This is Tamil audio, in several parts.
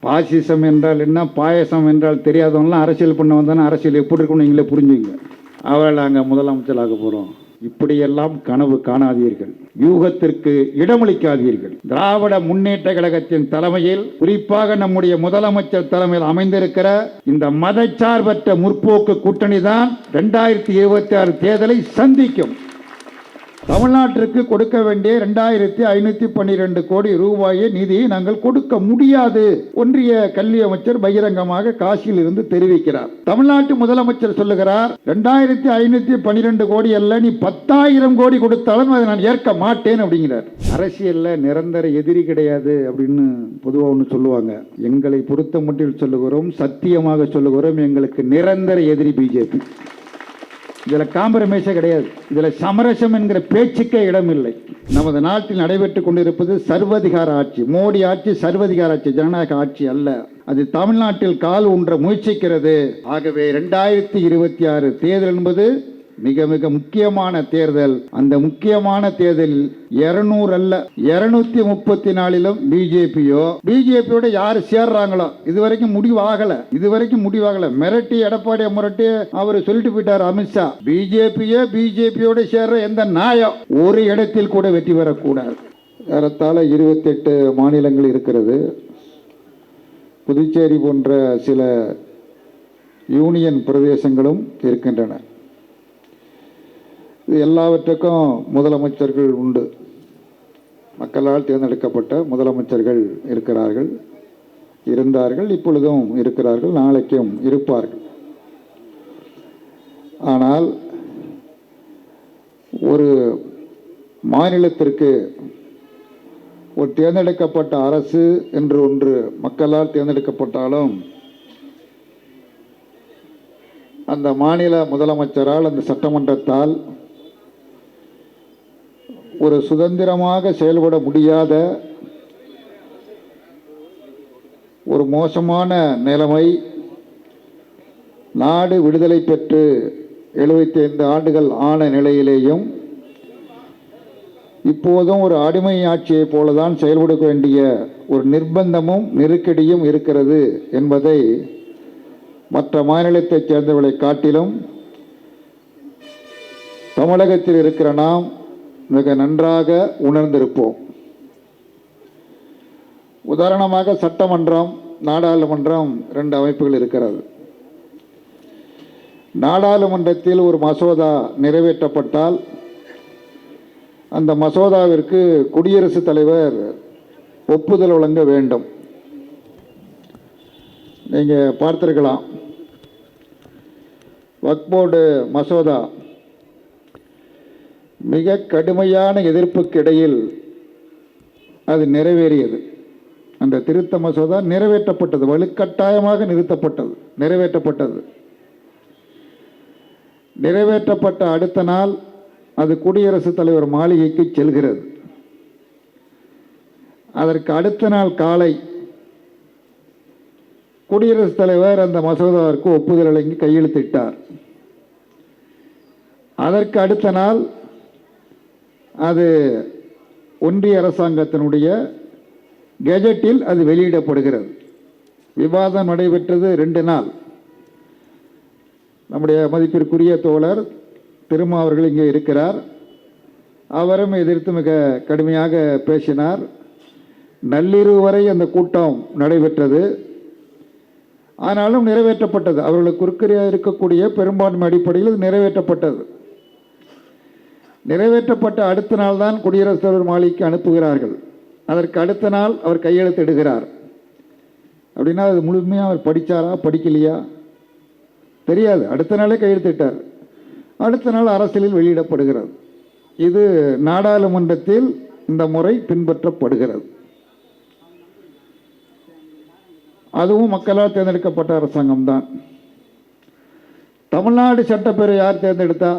பாசிசம் என்றால் என்ன, பாயசம் என்றால் தெரியாதவங்களாம் அரசியல் பண்ண வந்தானே அரசியல் எப்படி இருக்குன்னு நீங்களே புரிஞ்சுங்க. அவள் நாங்கள் முதலமைச்சராக போகிறோம், இப்படியெல்லாம் கனவு காணாதீர்கள், யூகத்திற்கு இடமளிக்காதீர்கள். திராவிட முன்னேற்ற கழகத்தின் தலைமையில், குறிப்பாக நம்முடைய முதலமைச்சர் தலைமையில் அமைந்திருக்கிற இந்த மதச்சார்பற்ற முற்போக்கு கூட்டணி தான் 2026 தேர்தலை சந்திக்கும். தமிழ்நாட்டிற்கு கொடுக்க வேண்டிய 2512 கோடி ரூபாயை நிதியை நாங்கள் கொடுக்க முடியாது, ஒன்றிய கல்வி அமைச்சர் பகிரங்கமாக காசியில் இருந்து தெரிவிக்கிறார். தமிழ்நாட்டு முதலமைச்சர் சொல்லுகிறார், 2512 கோடி அல்ல, நீ 10,000 கோடி கொடுத்தாலும் அதை நான் ஏற்க மாட்டேன் அப்படிங்கிறார். அரசியல்ல நிரந்தர எதிரி கிடையாது அப்படின்னு பொதுவாக ஒன்று சொல்லுவாங்க. எங்களை பொறுத்த மட்டில் சொல்லுகிறோம், சத்தியமாக சொல்லுகிறோம், எங்களுக்கு நிரந்தர எதிரி பிஜேபி. இதில் காம்ப்ரமைஸே கிடையாது, இதில் சமரசம் என்கிற பேச்சுக்கே இடமில்லை. நமது நாட்டில் நடைபெற்றுக் கொண்டிருப்பது சர்வதிகார ஆட்சி. மோடி ஆட்சி சர்வதிகார ஆட்சி, ஜனநாயக ஆட்சி அல்ல. அது தமிழ்நாட்டில் கால் ஊன்ற முயற்சிக்கிறது. ஆகவே 2026 தேர்தல் என்பது மிக மிக முக்கியமான தேர்தல். அந்த முக்கியமான தேர்தலில் 200 அல்ல 234 பிஜேபியோட யாரு சேர்றாங்களோ, இதுவரைக்கும் முடிவாகல. மிரட்டி எடப்பாடியை முரட்டி அவர் சொல்லிட்டு போயிட்டார் அமித்ஷா, பிஜேபியோட சேர்ற எந்த நாயம் ஒரு இடத்தில் கூட வெற்றி பெறக்கூடாது. ஏறத்தாழ 28 மாநிலங்கள் இருக்கிறது. புதுச்சேரி போன்ற சில யூனியன் பிரதேசங்களும் இருக்கின்றன. எல்லாவற்றுக்கும் முதலமைச்சர்கள் உண்டு. மக்களால் தேர்ந்தெடுக்கப்பட்ட முதலமைச்சர்கள் இருக்கிறார்கள், இருந்தார்கள், இப்பொழுதும் இருக்கிறார்கள், நாளைக்கும் இருப்பார்கள். ஆனால் ஒரு மாநிலத்திற்கு ஒரு தேர்ந்தெடுக்கப்பட்ட அரசு என்று ஒன்று மக்களால் தேர்ந்தெடுக்கப்பட்டாலும் அந்த மாநில முதலமைச்சரால், அந்த சட்டமன்றத்தால் ஒரு சுதந்திரமாக செயல்பட முடியாத ஒரு மோசமான நிலைமை, நாடு விடுதலை பெற்று 75 ஆண்டுகள் ஆன நிலையிலேயும் இப்போதும் ஒரு அடிமை ஆட்சியை போலதான் செயல்பட வேண்டிய ஒரு நிர்பந்தமும் நெருக்கடியும் இருக்கிறது என்பதை மற்ற மாநிலத்தைச் சேர்ந்தவர்களை காட்டிலும் தமிழகத்தில் இருக்கிற நாம் மிக நன்றாக உணர்ந்திருப்போம். உதாரணமாக சட்டமன்றம், நாடாளுமன்றம் 2 அமைப்புகள் இருக்கிறது. நாடாளுமன்றத்தில் ஒரு மசோதா நிறைவேற்றப்பட்டால் அந்த மசோதாவிற்கு குடியரசுத் தலைவர் ஒப்புதல் வழங்க வேண்டும். நீங்கள் பார்த்திருக்கலாம், வக்ஃப் போர்டு மசோதா மிக கடுமையான எதிர்ப்புக்கு இடையில் அது நிறைவேறியது. அந்த திருத்த மசோதா நிறைவேற்றப்பட்டது, வலுக்கட்டாயமாக நிறைவேற்றப்பட்ட அடுத்த நாள் அது குடியரசுத் தலைவர் மாளிகைக்கு செல்கிறது. அதற்கு அடுத்த நாள் காலை குடியரசுத் தலைவர் அந்த மசோதாவிற்கு ஒப்புதல் வழங்கி கையெழுத்திட்டார். அதற்கு அடுத்த நாள் அது ஒன்றிய அரசாங்கத்தினுடைய கெஜெட்டில் அது வெளியிடப்படுகிறது. விவாதம் நடைபெற்றது 2 நாள். நம்முடைய மதிப்பிற்குரிய தோழர் திருமா அவர்கள் இங்கே இருக்கிறார். அவரும் எதிர்த்து மிக கடுமையாக பேசினார். நள்ளிரவு வரை அந்த கூட்டம் நடைபெற்றது. ஆனாலும் நிறைவேற்றப்பட்டது. அவர்களுக்கு குறுக்கே இருக்கக்கூடிய பெரும்பான்மை அடிப்படையில் நிறைவேற்றப்பட்டது. நிறைவேற்றப்பட்ட அடுத்த நாள் தான் குடியரசுத் தலைவர் மாளிகைக்கு அனுப்புகிறார்கள். அதற்கு அடுத்த நாள் அவர் கையெழுத்திடுகிறார். அப்படின்னா அது முழுமையாக அவர் படித்தாரா படிக்கலையா தெரியாது. அடுத்த நாளே கையெழுத்திட்டார். அடுத்த நாள் அரசியலில் வெளியிடப்படுகிறது. இது நாடாளுமன்றத்தில் இந்த முறை பின்பற்றப்படுகிறது. அதுவும் மக்களால் தேர்ந்தெடுக்கப்பட்ட அரசாங்கம் தான். தமிழ்நாடு சட்டப்பேரவை யார் தேர்ந்தெடுத்தா?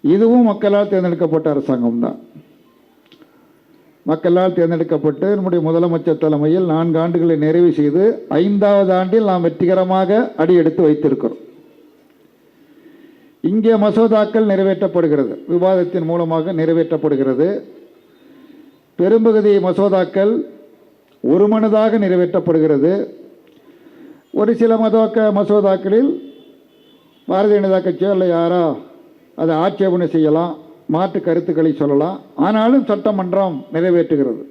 இதுவும் மக்களால் தேர்ந்தெடுக்கப்பட்ட அரசாங்கம் தான். மக்களால் தேர்ந்தெடுக்கப்பட்டு நம்முடைய முதலமைச்சர் தலைமையில் 4 ஆண்டுகளை நிறைவு செய்து 5வது ஆண்டில் நாம் வெற்றிகரமாக அடியெடுத்து வைத்திருக்கிறோம். இங்கே மசோதாக்கள் நிறைவேற்றப்படுகிறது, விவாதத்தின் மூலமாக நிறைவேற்றப்படுகிறது. பெரும்பகுதி மசோதாக்கள் ஒருமனதாக நிறைவேற்றப்படுகிறது. ஒரு சில மசோதாக்களில் பாரதிய ஜனதா கட்சியோ இல்லை யாரோ அதை ஆட்சேபனை செய்யலாம், மாற்று கருத்துக்களை சொல்லலாம். ஆனாலும் சட்டமன்றம் நிறைவேற்றுகிறது.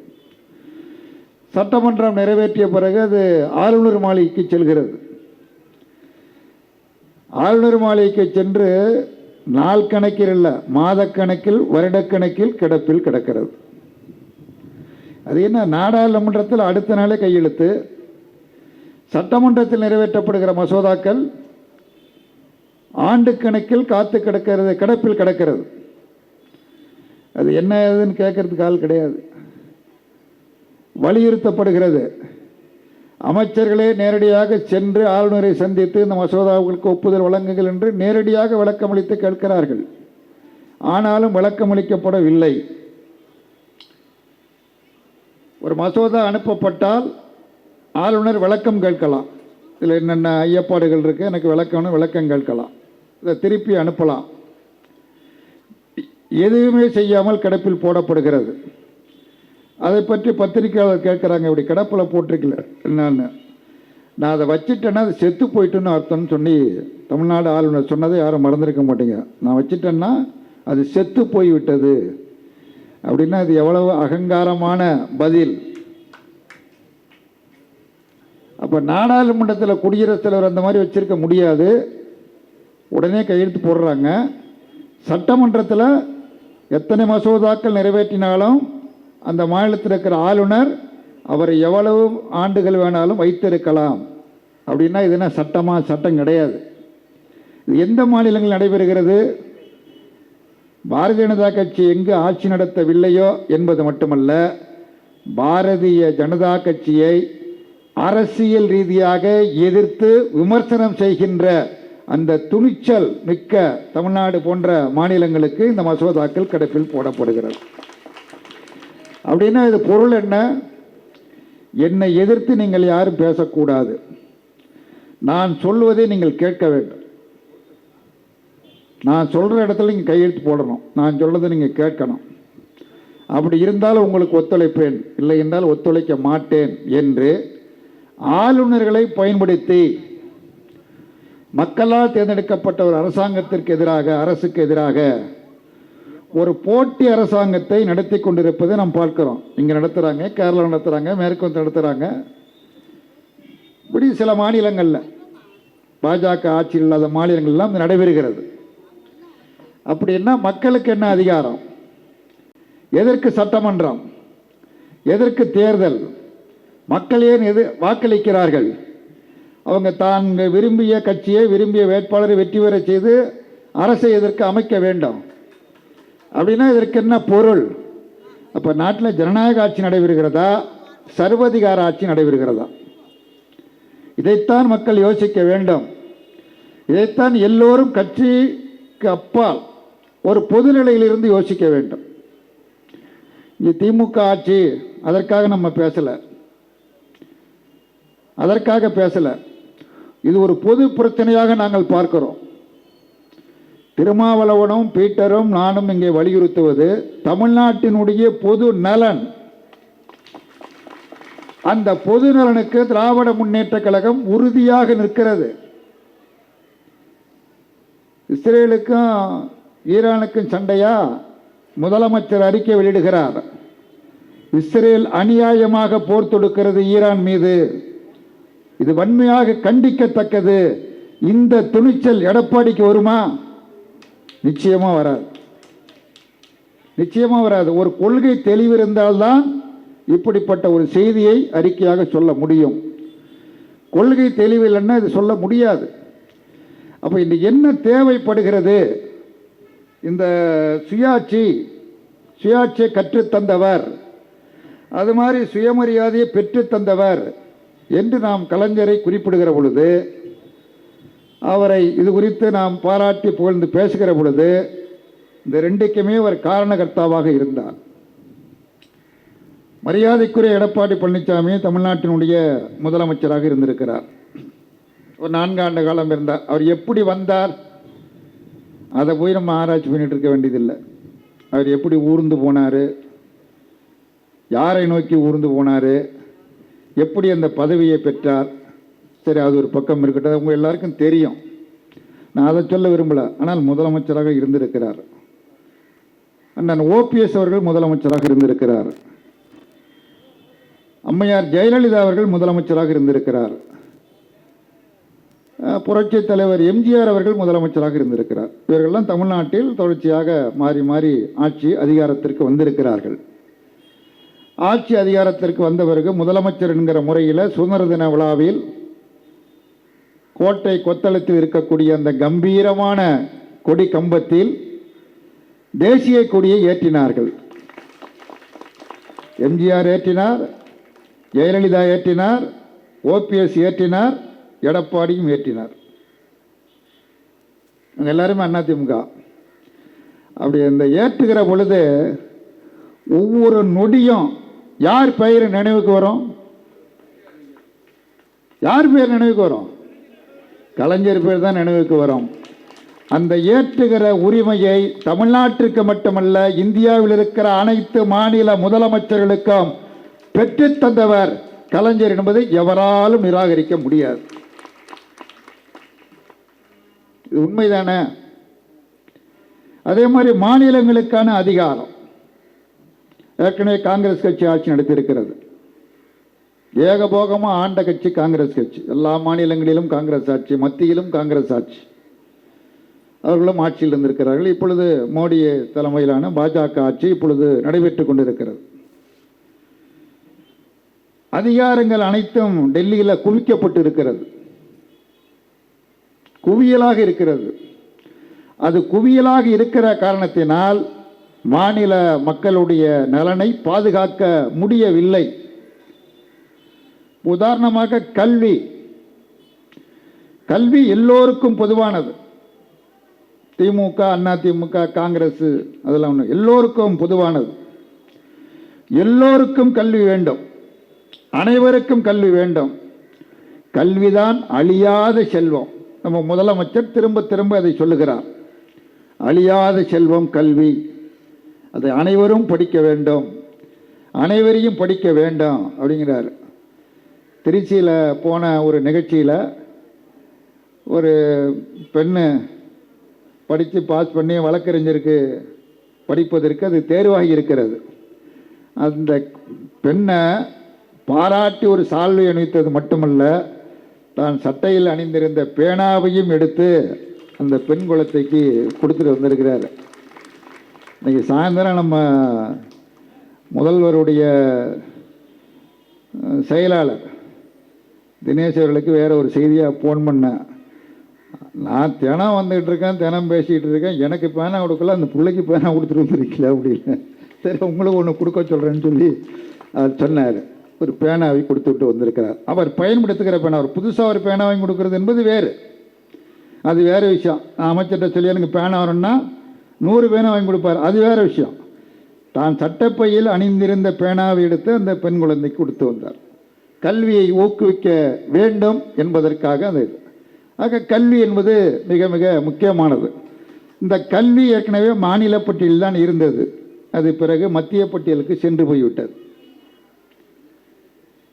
சட்டமன்றம் நிறைவேற்றிய பிறகு அது ஆளுநர் மாளிகைக்கு செல்கிறது. ஆளுநர் மாளிகைக்கு சென்று நாள் கணக்கில் இல்லை, மாதக்கணக்கில் வருடக்கணக்கில் கிடப்பில் கிடக்கிறது. அது என்ன, நாடாளுமன்றத்தில் அடுத்த நாளே கையெழுத்து. சட்டமன்றத்தில் நிறைவேற்றப்படுகிற மசோதாக்கள் ஆண்டு கணக்கில் காத்து கிடக்கிறது, கிடப்பில் கிடக்கிறது. அது என்ன ஏதுன்னு கேட்கறதுக்கு ஆள் கிடையாது. வலியுறுத்தப்படுகிறது. அமைச்சர்களே நேரடியாக சென்று ஆளுநரை சந்தித்து இந்த மசோதாவுக்கு ஒப்புதல் வழங்குங்கள் என்று நேரடியாக விளக்கமளித்து கேட்கிறார்கள். ஆனாலும் விளக்கமளிக்கப்படவில்லை. ஒரு மசோதா அனுப்பப்பட்டால் ஆளுநர் விளக்கம் கேட்கலாம். இதில் என்னென்ன ஐயப்பாடுகள் இருக்குது, எனக்கு விளக்கம் கேட்கலாம், இதை திருப்பி அனுப்பலாம். எதுவுமே செய்யாமல் கிடப்பில் போடப்படுகிறது. அதை பற்றி பத்திரிகையாளர் கேட்குறாங்க, இப்படி கிடப்பில் போட்டிருக்கல என்னன்னு. நான் அதை வச்சிட்டேன்னா அது செத்து போயிட்டுன்னு அர்த்தம்னு சொல்லி தமிழ்நாடு ஆளுநர் சொன்னதை யாரும் மறந்துருக்க மாட்டீங்க. நான் வச்சிட்டேன்னா அது செத்து போய்விட்டது அப்படின்னா அது எவ்வளவு அகங்காரமான பதில். அப்போ நாடாளுமன்றத்தில் குடியரசுத் தலைவர் அந்த மாதிரி வச்சிருக்க முடியாது, உடனே கையெழுத்து போடுறாங்க. சட்டமன்றத்தில் எத்தனை மசோதாக்கள் நிறைவேற்றினாலும் அந்த மாநிலத்தில் இருக்கிற ஆளுநர் அவரை எவ்வளவு ஆண்டுகள் வேணாலும் வைத்திருக்கலாம். அப்படின்னா இது என்ன சட்டமா? சட்டம் கிடையாது. இது எந்த மாநிலங்கள் நடைபெறுகிறது? பாரதிய ஜனதா கட்சி எங்கு ஆட்சி நடத்தவில்லையோ என்பது மட்டுமல்ல, பாரதிய ஜனதா கட்சியை அரசியல் ரீதியாக எதிர்த்து விமர்சனம் செய்கின்ற அந்த துணிச்சல் மிக்க தமிழ்நாடு போன்ற மாநிலங்களுக்கு இந்த மசோதாக்கள் கிடப்பில் போடப்படுகிறது. அப்படின்னா இது பொருள் என்ன? என்னை எதிர்த்து நீங்கள் யாரும் பேசக்கூடாது, நான் சொல்வதை நீங்கள் கேட்க வேண்டும். நான் சொல்கிற இடத்துல நீங்கள் கையெழுத்து போடணும், நான் சொல்றதை நீங்கள் கேட்கணும். அப்படி இருந்தாலும் உங்களுக்கு ஒத்துழைப்பேன், இல்லை என்றால் ஒத்துழைக்க மாட்டேன் என்று ஆளுநர்களை பயன்படுத்தி மக்களால் தேர்ந்தெடுக்கப்பட்ட ஒரு அரசாங்கத்திற்கு எதிராக, அரசுக்கு எதிராக ஒரு போட்டி அரசாங்கத்தை நடத்தி கொண்டிருப்பதை நாம் பார்க்கிறோம். இங்கே நடத்துகிறாங்க, கேரளா நடத்துகிறாங்க, மேற்கு வந்து நடத்துகிறாங்க. இப்படி சில மாநிலங்களில் பாஜக ஆட்சி இல்லாத மாநிலங்கள்லாம் நடைபெறுகிறது. அப்படின்னா மக்களுக்கு என்ன அதிகாரம்? எதற்கு சட்டமன்றம்? எதற்கு தேர்தல்? மக்கள் ஏன் வாக்களிக்கிறார்கள்? அவங்க தான் விரும்பிய கட்சியை, விரும்பிய வேட்பாளரை வெற்றி பெற செய்து அரசை எதற்கு அமைக்க வேண்டும்? அப்படின்னா இதற்கு என்ன பொருள்? அப்போ நாட்டில் ஜனநாயக ஆட்சி நடைபெறுகிறதா, சர்வதிகார ஆட்சி நடைபெறுகிறதா? இதைத்தான் மக்கள் யோசிக்க வேண்டும். இதைத்தான் எல்லோரும் கட்சிக்கு அப்பால் ஒரு பொதுநிலையிலிருந்து யோசிக்க வேண்டும். இது திமுக ஆட்சி, அதற்காக நம்ம பேசலை, அதற்காக பேசலை. இது ஒரு பொது பிரச்சனையாக நாங்கள் பார்க்கிறோம். திருமாவளவனும் பீட்டரும் நானும் இங்கே வலியுறுத்துவது தமிழ்நாட்டினுடைய பொது நலன். அந்த பொது நலனுக்கு திராவிட முன்னேற்ற கழகம் உறுதியாக நிற்கிறது. இஸ்ரேலுக்கும் ஈரானுக்கும் சண்டையா? முதலமைச்சர் அறிக்கை வெளியிடுகிறார், இஸ்ரேல் அநியாயமாக போர் தொடுக்கிறது ஈரான் மீது, இது வன்மையாக கண்டிக்கத்தக்கது. இந்த துணிச்சல் எடப்பாடிக்கு வருமா? நிச்சயமா வராது, நிச்சயமா வராது. ஒரு கொள்கை தெளிவு இருந்தால்தான் இப்படிப்பட்ட ஒரு செய்தியை அறிக்கையாக சொல்ல முடியும். கொள்கை தெளிவு இல்லைன்னா இது சொல்ல முடியாது. அப்போ இந்த என்ன தேவைப்படுகிறது? இந்த சுயாட்சியை கற்றுத்தந்தவர், அது மாதிரி சுயமரியாதையை பெற்றுத்தந்தவர் என்று நாம் கலைஞரை குறிப்பிடுகிற பொழுது, அவரை இது குறித்து நாம் பாராட்டி புகழ்ந்து பேசுகிற பொழுது, இந்த ரெண்டுக்குமே அவர் காரணகர்த்தாவாக இருந்தார். மரியாதைக்குரிய எடப்பாடி பழனிசாமி தமிழ்நாட்டினுடைய முதலமைச்சராக இருந்திருக்கிறார். ஒரு 4 ஆண்டு காலம் இருந்தார். அவர் எப்படி வந்தார் அதை போய் நம்ம ஆராய்ச்சி பண்ணிட்டு இருக்க வேண்டியதில்லை. அவர் எப்படி ஊர்ந்து போனார், யாரை நோக்கி ஊர்ந்து போனார், எப்படி அந்த பதவியை பெற்றார்? சரி, அது ஒரு பக்கம் இருக்கட்டும், உங்கள் எல்லாருக்கும் தெரியும். நான் அதை சொல்ல விரும்பல. ஆனால் முதலமைச்சராக இருந்திருக்கிறார். அண்ணன் ஓபிஎஸ் அவர்கள் முதலமைச்சராக இருந்திருக்கிறார். அம்மையார் ஜெயலலிதா அவர்கள் முதலமைச்சராக இருந்திருக்கிறார். புரட்சி தலைவர் எம்ஜிஆர் அவர்கள் முதலமைச்சராக இருந்திருக்கிறார். இவர்கள்லாம் தமிழ்நாட்டில் தொடர்ச்சியாக மாறி மாறி ஆட்சி அதிகாரத்திற்கு வந்திருக்கிறார்கள். ஆட்சி அதிகாரத்திற்கு வந்த பிறகு முதலமைச்சர் என்கிற முறையில் சுதந்திர தின விழாவில் கோட்டை கொத்தளத்தில் இருக்கக்கூடிய அந்த கம்பீரமான கொடி கம்பத்தில் தேசிய கொடியை ஏற்றினார்கள். எம்ஜிஆர் ஏற்றினார், ஜெயலலிதா ஏற்றினார், ஓபிஎஸ் ஏற்றினார், எடப்பாடியும் ஏற்றினார். எல்லாருமே அதிமுக. அப்படி இந்த ஏற்றுகிற பொழுது ஒவ்வொரு நொடியும் யார் பெயர் நினைவுக்கு வரும்? யார் பெயர் நினைவுக்கு வரும்? கலைஞர் பேர் தான் நினைவுக்கு வரும். அந்த ஏற்றுகிற உரிமையை தமிழ்நாட்டிற்கு மட்டுமல்ல, இந்தியாவில் இருக்கிற அனைத்து மாநில முதலமைச்சர்களுக்கும் பெற்றுத் தந்தவர் கலைஞர் என்பதை எவராலும் நிராகரிக்க முடியாது. இது உண்மைதானே? அதே மாதிரி மாநிலங்களுக்கான அதிகாரம் ஏற்கனவே காங்கிரஸ் கட்சி ஆட்சி நடத்தியிருக்கிறது. ஏகபோகமாக ஆண்ட கட்சி காங்கிரஸ் கட்சி. எல்லா மாநிலங்களிலும் காங்கிரஸ் ஆட்சி, மத்தியிலும் காங்கிரஸ் ஆட்சி. அவர்களும் ஆட்சியில் இருந்திருக்கிறார்கள். இப்பொழுது மோடி தலைமையிலான பாஜக ஆட்சி இப்பொழுது நடைபெற்று கொண்டிருக்கிறது. அதிகாரங்கள் அனைத்தும் டெல்லியில் குவிக்கப்பட்டு இருக்கிறது, குவியலாக இருக்கிறது. அது குவியலாக இருக்கிற காரணத்தினால் மாநில மக்களுடைய நலனை பாதுகாக்க முடியவில்லை. உதாரணமாக கல்வி. கல்வி எல்லோருக்கும் பொதுவானது. திமுக, அதிமுக, காங்கிரஸ் அதெல்லாம் ஒன்று, எல்லோருக்கும் பொதுவானது. எல்லோருக்கும் கல்வி வேண்டும், அனைவருக்கும் கல்வி வேண்டும். கல்விதான் அழியாத செல்வம். நம்ம முதலமைச்சர் திரும்ப திரும்ப அதை சொல்லுகிறார். அழியாத செல்வம் கல்வி, அதை அனைவரும் படிக்க வேண்டும், அனைவரையும் படிக்க வேண்டும் அப்படிங்கிறார். திருச்சியில் போன ஒரு நிகழ்ச்சியில் ஒரு பெண்ணு படித்து பாஸ் பண்ணி வழக்கறிஞருக்கு படிப்பதற்கு அது தேர்வாகி இருக்கிறது. அந்த பெண்ணை பாராட்டி ஒரு சால்வை அணிவித்தது மட்டுமல்ல, தான் சட்டையில் அணிந்திருந்த பேனாவையும் எடுத்து அந்த பெண் குலத்தைக்கு கொடுத்துட்டு வந்திருக்கிறார். இன்றைக்கி சாயந்தரம் நம்ம முதல்வருடைய செயலாளர் தினேஷ் அவர்களுக்கு வேறு ஒரு செய்தியாக ஃபோன் பண்ணேன். நான் தினம் வந்துக்கிட்டு இருக்கேன், தினம் பேசிக்கிட்டு இருக்கேன், எனக்கு பேனா கொடுக்கல, அந்த பிள்ளைக்கு பேனா கொடுத்துட்டு வந்துருக்கல அப்படின்னு. சரி, உங்களுக்கு ஒன்று கொடுக்க சொல்கிறேன்னு சொல்லி அவர் சொன்னார். ஒரு பேனாவை கொடுத்து விட்டு வந்திருக்கிறார். அவர் பயன்படுத்துகிற பேனா, அவர் புதுசாக ஒரு பேனா வாங்கி கொடுக்குறது என்பது வேறு, அது வேறு விஷயம். அமைச்சர்கிட்ட சொல்லி எனக்கு பேனா வரணும்னா 100 பேனா வாங்கி கொடுப்பார், அது வேறு விஷயம். தான் சட்டப்பையில் அணிந்திருந்த பேனாவை எடுத்து அந்த பெண் குழந்தைக்கு கொடுத்து வந்தார். கல்வியை ஊக்குவிக்க வேண்டும் என்பதற்காக அது. ஆக கல்வி என்பது மிக மிக முக்கியமானது. இந்த கல்வி ஏற்கனவே மாநில பட்டியலில் தான் இருந்தது, அது பிறகு மத்திய பட்டியலுக்கு சென்று போய்விட்டது.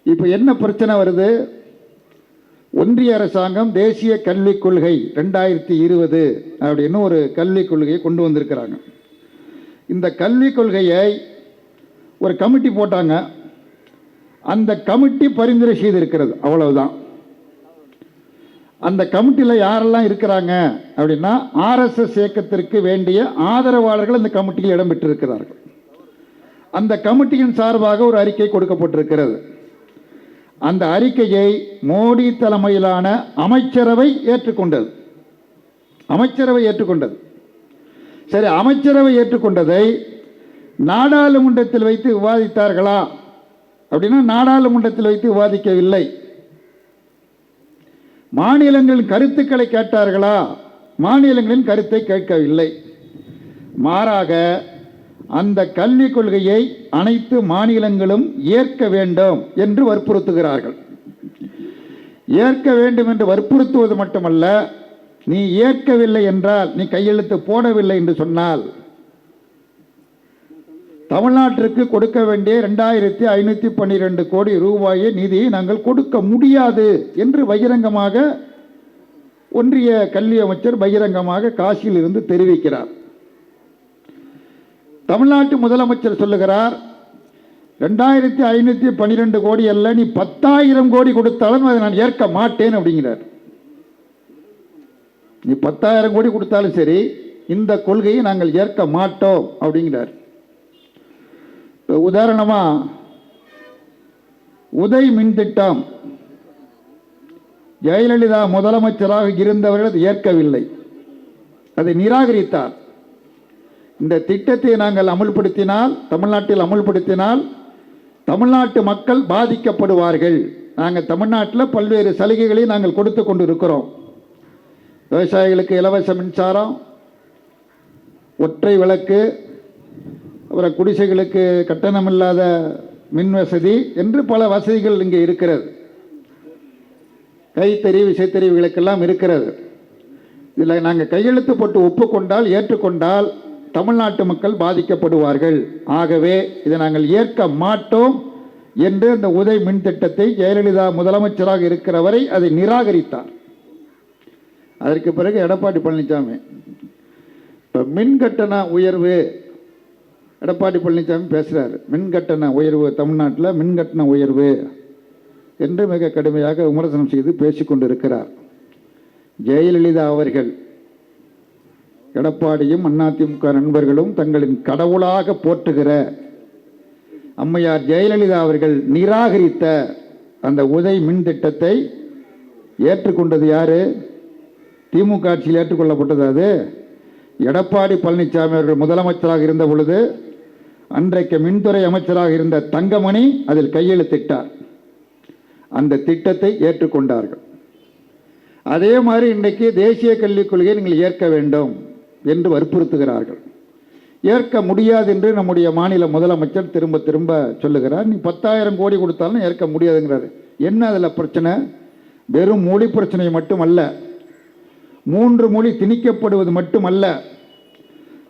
இப்போ என்ன பிரச்சனை வருது? ஒன்றிய அரசாங்கம் தேசிய கல்விக் கொள்கை 2020 அப்படின்னு ஒரு கல்விக் கொள்கையை கொண்டு வந்திருக்கிறாங்க. இந்த கல்விக் கொள்கையை ஒரு கமிட்டி போட்டாங்க, அந்த கமிட்டி பரிந்துரை செய்திருக்கிறது, அவ்வளவுதான். அந்த கமிட்டியில் யாரெல்லாம் இருக்கிறாங்க அப்படின்னா, RSS இயக்கத்திற்கு வேண்டிய ஆதரவாளர்கள் அந்த கமிட்டியில் இடம்பெற்றிருக்கிறார்கள். அந்த கமிட்டியின் சார்பாக ஒரு அறிக்கை கொடுக்கப்பட்டிருக்கிறது. அந்த அறிக்கையை மோடி தலைமையிலான அமைச்சரவை ஏற்றுக்கொண்டது. அமைச்சரவை ஏற்றுக்கொண்டது. சரி, அமைச்சரவை ஏற்றுக்கொண்டதை நாடாளுமன்றத்தில் வைத்து விவாதித்தார்களா அப்படின்னா, நாடாளுமன்றத்தில் வைத்து விவாதிக்கவில்லை. மாநிலங்களின் கருத்துக்களை கேட்டார்களா? மாநிலங்களின் கருத்தை கேட்கவில்லை. மாறாக அந்த கல்விக் கொள்கையை அனைத்து மாநிலங்களும் ஏற்க வேண்டும் என்று வற்புறுத்துகிறார்கள். ஏற்க வேண்டும் என்று வற்புறுத்துவது மட்டுமல்ல, நீ ஏற்கவில்லை என்றால், நீ கையெழுத்து போடவில்லை என்று சொன்னால் தமிழ்நாட்டிற்கு கொடுக்க வேண்டிய 2512 கோடி ரூபாயை நிதியை நாங்கள் கொடுக்க முடியாது என்று பகிரங்கமாக ஒன்றிய கல்வி அமைச்சர் பகிரங்கமாக காசியில் இருந்து தெரிவிக்கிறார். தமிழ்நாட்டு முதலமைச்சர் சொல்லுகிறார், 2512 கோடி அல்ல, நீ 10,000 கோடி கொடுத்தாலும் அதை நான் ஏற்க மாட்டேன் அப்படிங்கிறார். நீ 10,000 கோடி கொடுத்தாலும் சரி, இந்த கொள்கையை நாங்கள் ஏற்க மாட்டோம் அப்படிங்கிறார். உதாரணமா உதய் மின் திட்டம், ஜெயலலிதா முதலமைச்சராக இருந்தவர்கள் அதை ஏற்கவில்லை, அதை நிராகரித்தார். இந்த திட்டத்தை நாங்கள் அமுல்படுத்தினால், தமிழ்நாட்டில் அமுல்படுத்தினால் தமிழ்நாட்டு மக்கள் பாதிக்கப்படுவார்கள். நாங்கள் தமிழ்நாட்டில் பல்வேறு சலுகைகளை நாங்கள் கொடுத்து கொண்டு இருக்கிறோம். விவசாயிகளுக்கு இலவச மின்சாரம், ஒற்றை விளக்கு, அப்புறம் குடிசைகளுக்கு கட்டணமில்லாத மின் வசதி என்று பல வசதிகள் இங்கே இருக்கிறது. கைத்தறி விசைத்தறிவுகளுக்கெல்லாம் இருக்கிறது. இதில் நாங்கள் கையெழுத்து போட்டு ஒப்புக்கொண்டால், ஏற்றுக்கொண்டால் தமிழ்நாட்டு மக்கள் பாதிக்கப்படுவார்கள். ஆகவே இதை நாங்கள் ஏற்க மாட்டோம் என்று அந்த உதய் மின் திட்டத்தை ஜெயலலிதா முதலமைச்சராக இருக்கிறவரை அதை நிராகரித்தார். அதற்கு பிறகு எடப்பாடி பழனிசாமி இப்போ மின் கட்டண உயர்வு, எடப்பாடி பழனிசாமி பேசுகிறார், மின் கட்டண உயர்வு, தமிழ்நாட்டில் மின் கட்டண உயர்வு என்று மிக கடுமையாக விமர்சனம் செய்து பேசிக்கொண்டிருக்கிறார். ஜெயலலிதா அவர்கள், எடப்பாடியும் அதிமுக நண்பர்களும் தங்களின் கடவுளாக போற்றுகிற அம்மையார் ஜெயலலிதா அவர்கள் நிராகரித்த அந்த உதய் மின் திட்டத்தை ஏற்றுக்கொண்டது யாரு? திமுக ஆட்சியில் ஏற்றுக்கொள்ளப்பட்டது. அது எடப்பாடி பழனிசாமி அவர்கள் முதலமைச்சராக இருந்த பொழுது அன்றைக்கு மின்துறை அமைச்சராக இருந்த தங்கமணி அதில் கையெழுத்திட்டார். அந்த திட்டத்தை ஏற்றுக்கொண்டார்கள். அதே மாதிரி இன்றைக்கு தேசிய கல்விக் கொள்கையை நீங்கள் ஏற்க வேண்டும் என்று வற்புறுத்துகிறார்கள். ஏற்க முடியாது என்று நம்முடைய மாநில முதலமைச்சர் திரும்ப திரும்ப சொல்லுகிறார். நீ 10,000 கோடி கொடுத்தாலும் ஏற்க முடியாதுங்கிறாரு. என்ன அதில் பிரச்சனை? வெறும் மொழி பிரச்சனை மட்டுமல்ல, 3 மொழி திணிக்கப்படுவது மட்டுமல்ல.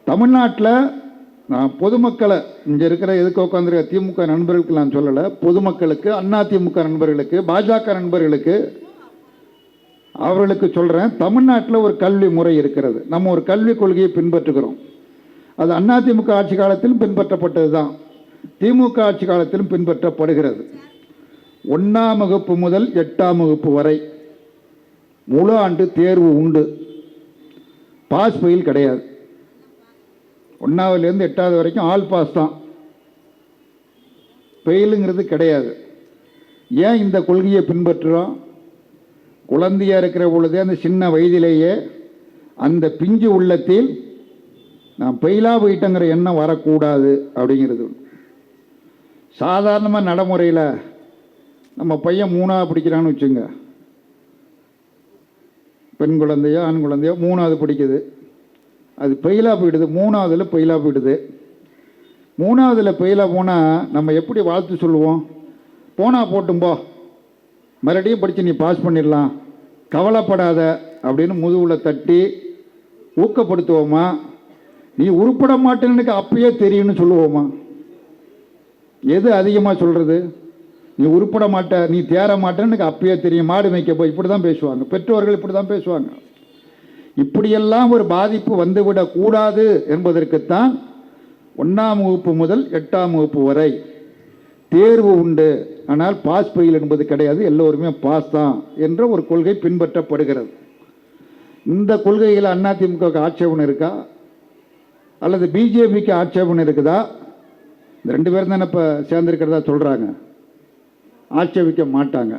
தமிழ்நாட்டில் நான் பொதுமக்களை, இங்கே இருக்கிற எதுக்கு உட்காந்துருக்க திமுக நண்பர்களுக்கு நான் சொல்லலை, பொதுமக்களுக்கு, அதிமுக நண்பர்களுக்கு, பாஜக நண்பர்களுக்கு, அவர்களுக்கு சொல்கிறேன். தமிழ்நாட்டில் ஒரு கல்வி முறை இருக்கிறது. நம்ம ஒரு கல்விக் கொள்கையை பின்பற்றுகிறோம். அது அதிமுக ஆட்சி காலத்திலும் பின்பற்றப்பட்டது தான், திமுக ஆட்சி காலத்திலும் பின்பற்றப்படுகிறது. 1ஆம் வகுப்பு முதல் 8ஆம் வகுப்பு வரை முழு ஆண்டு தேர்வு உண்டு. பாஸ் ஃபெயில் கிடையாது. 1ஆவதுலேருந்து 8ஆவது வரைக்கும் ஆல் பாஸ் தான், ஃபெயிலுங்கிறது கிடையாது. ஏன் இந்த கொள்கையை பின்பற்றுறோம்? குழந்தையாக இருக்கிற பொழுதே, அந்த சின்ன வயதிலேயே அந்த பிஞ்சு உள்ளத்தில் நான் ஃபெயிலாக போயிட்டேங்கிற எண்ணம் வரக்கூடாது அப்படிங்கிறது. சாதாரணமாக நடைமுறையில் நம்ம பையன் 3ஆவது படிக்கிறான்னு வச்சுங்க, பெண் குழந்தையோ ஆண் குழந்தையோ 3ஆவது படிக்குது, அது ஃபெயிலாக போயிடுது, 3ஆவதில் ஃபெயிலாக போயிடுது. 3ஆவதில் ஃபெயிலாக போனால் நம்ம எப்படி வாழ்த்து சொல்லுவோம்? போனால் போட்டும்போ, மறுபடியும் படித்து நீ பாஸ் பண்ணிடலாம், கவலைப்படாத அப்படின்னு முதுகில் தட்டி ஊக்கப்படுத்துவோமா? நீ உருப்பட மாட்டேன்னு அப்பயே தெரியும்னு சொல்லுவோமா? எது அதிகமாக சொல்கிறது? நீ உருப்பட மாட்ட, நீ தேர மாட்டேன்னு அப்பயே தெரியும், மாடு மேய்க்க போய், இப்படி தான் பேசுவாங்க பெற்றோர்கள், இப்படி தான் பேசுவாங்க. இப்படியெல்லாம் ஒரு பாதிப்பு வந்துவிடக்கூடாது என்பதற்குத்தான் 1ஆம் வகுப்பு முதல் 8ஆம் வகுப்பு வரை தேர்வு உண்டு, ஆனால் பாஸ் ஃபெயில் என்பது கிடையாது, எல்லோருமே பாஸ் தான் என்ற ஒரு கொள்கை பின்பற்றப்படுகிறது. இந்த கொள்கையில் அதிமுக ஆட்சேபனை இருக்கா அல்லது பிஜேபிக்கு ஆட்சேபனை இருக்குதா? இந்த 2 பேரும் தானே இப்போ சேர்ந்திருக்கிறதா சொல்கிறாங்க. ஆட்சேபிக்க மாட்டாங்க.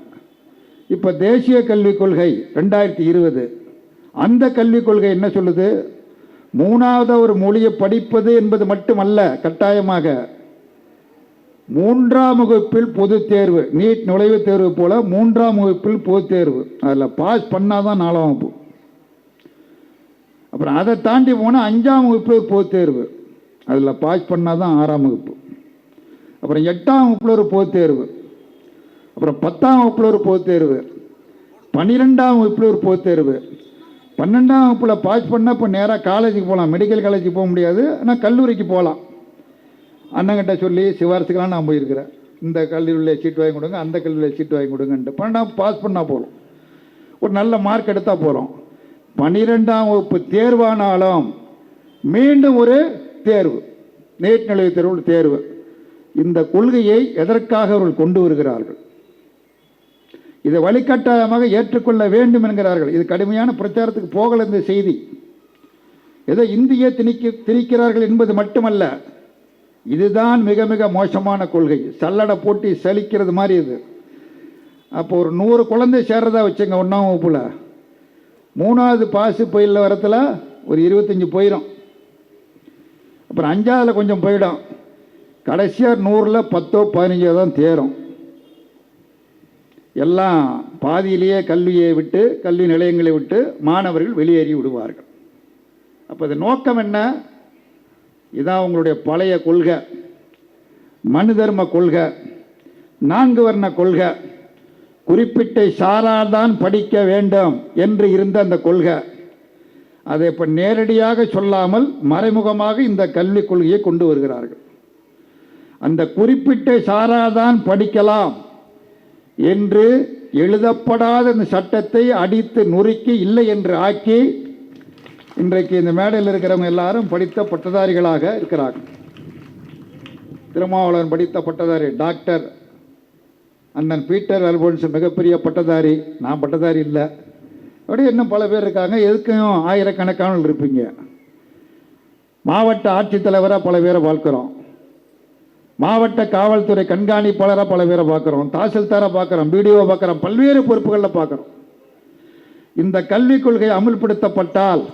இப்போ தேசிய கல்விக் கொள்கை 2020, அந்த கல்விக் கொள்கை என்ன சொல்லுது? 3ஆவது ஒரு மொழியை படிப்பது என்பது மட்டுமல்ல, கட்டாயமாக 3ஆம் வகுப்பில் பொது தேர்வு, நீட் நுழைவுத் தேர்வு போல 3ஆம் வகுப்பில் பொது தேர்வு, அதில் பாஸ் பண்ணாதான் 4ஆம் வகுப்பு. அப்புறம் அதை தாண்டி போனால் 5ஆம் வகுப்பில் ஒரு பொது தேர்வு, அதில் பாஸ் பண்ணாதான் 6ஆம் வகுப்பு. அப்புறம் 8ஆம் வகுப்பில் ஒரு பொது தேர்வு, அப்புறம் 10ஆம் வகுப்பில் ஒரு பொது தேர்வு, 12ஆம் வகுப்பில் ஒரு பொது தேர்வு. 12ஆம் வகுப்பில் பாஸ் பண்ணால் இப்போ நேராக காலேஜுக்கு போகலாம், மெடிக்கல் காலேஜுக்கு போக முடியாது, ஆனால் கல்லூரிக்கு போகலாம். அண்ணங்கிட்ட சொல்லி சிவாரசுக்கெல்லாம் நான் போயிருக்கிறேன். இந்த கல்லூரியில் சீட்டு வாங்கி கொடுங்க, அந்த கல்லூரியில் சீட்டு வாங்கி கொடுங்கன்ட்டு 12ஆம் பாஸ் பண்ணால் போகிறோம், ஒரு நல்ல மார்க் எடுத்தால் போகிறோம். 12ஆம் வகுப்பு தேர்வானாலும் மீண்டும் ஒரு தேர்வு, நீட் நுழைவுத் தேர்வு தேர்வு. இந்த கொள்கையை எதற்காக அவர்கள் கொண்டு வருகிறார்கள்? இதை வழிகட்டாயமாக ஏற்றுக்கொள்ள வேண்டும் என்கிறார்கள். இது கடுமையான பிரச்சாரத்துக்கு போகல இந்த செய்தி. ஏதோ இந்திய திணிக்கிறார்கள் என்பது மட்டுமல்ல, இதுதான் மிக மிக மோசமான கொள்கை. சல்லடை போட்டி சலிக்கிறது மாதிரி இது. அப்போ ஒரு 100 குழந்தை சேர்றதா வச்சுங்க 1ஆம் வகுப்பில், 3வது பாஸ் பயிலில் வரத்தில் ஒரு 25 போயிடும், அப்புறம் 5ஆவதில் கொஞ்சம் போயிடும், கடைசியாக 100ல் 10ஓ 15ஓ தான் தேரும். எல்லாம் பாதியிலேயே கல்வி நிலையங்களை விட்டு மாணவர்கள் வெளியேறி விடுவார்கள். அப்போ இது நோக்கம் என்ன? இதான் உங்களுடைய பழைய கொள்கை, மனு தர்ம கொள்கை, 4 வர்ண கொள்கை, குறிப்பிட்ட சாராதான் படிக்க வேண்டும் என்று இருந்த அந்த கொள்கை. அதை இப்போ நேரடியாக சொல்லாமல் மறைமுகமாக இந்த கல்விக் கொள்கையை கொண்டு வருகிறார்கள். அந்த குறிப்பிட்ட சாராதான் படிக்கலாம் என்று எழுதப்படாத இந்த சட்டத்தை அடித்து நொறுக்கி இல்லை என்று ஆக்கி இன்றைக்கு இந்த மேடையில் இருக்கிறவங்க எல்லாரும் படித்த பட்டதாரிகளாக இருக்கிறார்கள். திருமாவளவன் படித்த பட்டதாரி, டாக்டர் அண்ணன் பீட்டர் அல்போன்ஸ் மிகப்பெரிய பட்டதாரி, நான் பட்டதாரி இல்லை. அப்படியே இன்னும் பல பேர் இருக்காங்க, எதுக்கும் ஆயிரக்கணக்கானவர்கள் இருப்பீங்க. மாவட்ட ஆட்சித்தலைவராக பல பேரை பார்க்குறோம், மாவட்ட காவல்துறை கண்காணிப்பாளராக பல பேரை பார்க்குறோம், தாசில்தாராக பார்க்குறோம், பிடிஓ பார்க்குறோம், பல்வேறு பொறுப்புகளில் பார்க்குறோம். இந்த கல்விக் கொள்கை அமுல்படுத்தப்பட்டால்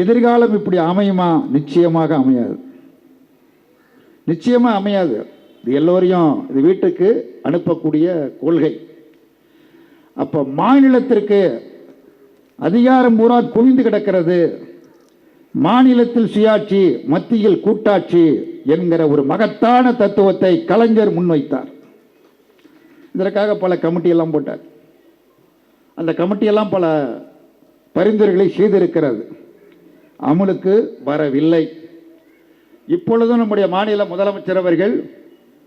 எதிர்காலம் இப்படி அமையுமா? நிச்சயமாக அமையாது, நிச்சயமாக அமையாது. இது எல்லோரையும் இது வீட்டுக்கு அனுப்பக்கூடிய கொள்கை. அப்போ மாநிலத்திற்கு அதிகாரம் பூரா குவிந்து கிடக்கிறது. மாநிலத்தில் சுயாட்சி, மத்தியில் கூட்டாட்சி என்கிற ஒரு மகத்தான தத்துவத்தை கலைஞர் முன்வைத்தார். இதற்காக பல கமிட்டியெல்லாம் போட்டார். அந்த கமிட்டியெல்லாம் பல பரிந்துரைகளை செய்திருக்கிறது, அமலுக்கு வரவில்லை. இப்பொழுதும் நம்முடைய மாநில முதலமைச்சர் அவர்கள்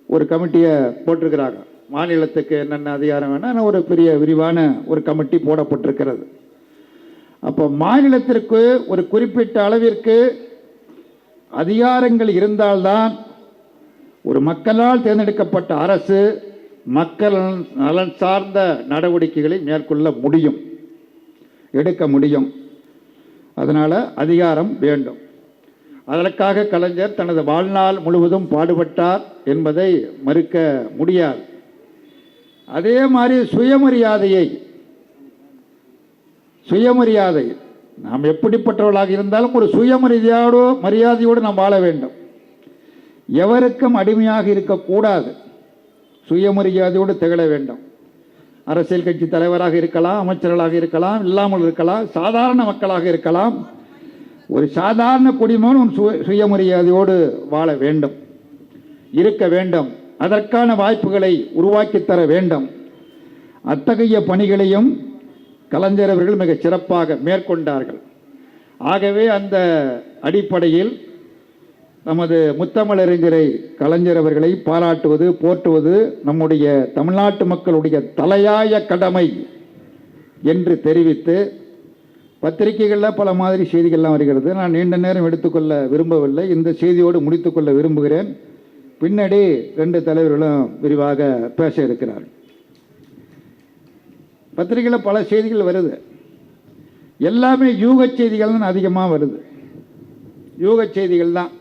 ஒரு கமிட்டியை போட்டிருக்கிறாங்க. மாநிலத்துக்கு என்னென்ன அதிகாரம் வேணா ஒரு பெரிய விரிவான ஒரு கமிட்டி போடப்பட்டிருக்கிறது. அப்போ மாநிலத்திற்கு ஒரு குறிப்பிட்ட அளவிற்கு அதிகாரங்கள் இருந்தால்தான் ஒரு மக்களால் தேர்ந்தெடுக்கப்பட்ட அரசு மக்கள் நலன் சார்ந்த நடவடிக்கைகளை மேற்கொள்ள முடியும், எடுக்க முடியும். அதனால் அதிகாரம் வேண்டும். அதற்காக கலைஞர் தனது வாழ்நாள் முழுவதும் பாடுபட்டார் என்பதை மறுக்க முடியாது. அதே மாதிரி சுயமரியாதை நாம் எப்படிப்பட்டவர்களாக இருந்தாலும் ஒரு மரியாதையோடு நாம் வாழ வேண்டும். எவருக்கும் அடிமையாக இருக்கக்கூடாது, சுயமரியாதையோடு திகழ வேண்டும். அரசியல் கட்சி தலைவராக இருக்கலாம், அமைச்சர்களாக இருக்கலாம், இல்லாமல் இருக்கலாம், சாதாரண மக்களாக இருக்கலாம். ஒரு சாதாரண குடிமகன் சுயமரியாதையோடு வாழ வேண்டும், இருக்க வேண்டும். அதற்கான வாய்ப்புகளை உருவாக்கி தர வேண்டும். அத்தகைய பணிகளையும் கலைஞர் அவர்கள் மிக சிறப்பாக மேற்கொண்டார்கள். ஆகவே அந்த அடிப்படையில் நமது முத்தமிழறிஞரை கலைஞர் அவர்களை பாராட்டுவது, போற்றுவது நம்முடைய தமிழ்நாட்டு மக்களுடைய தலையாய கடமை என்று தெரிவித்து, பத்திரிகைகளில் பல மாதிரி செய்திகள்லாம் வருகிறது. நான் நீண்ட நேரம் எடுத்துக்கொள்ள விரும்பவில்லை, இந்த செய்தியோடு முடித்துக்கொள்ள விரும்புகிறேன். பின்னாடி 2 தலைவர்களும் விரிவாக பேச இருக்கிறார்கள். பத்திரிகையில் பல செய்திகள் வருது, எல்லாமே யூக செய்திகள் தான் அதிகமாக வருது. யூக செய்திகள் தான்.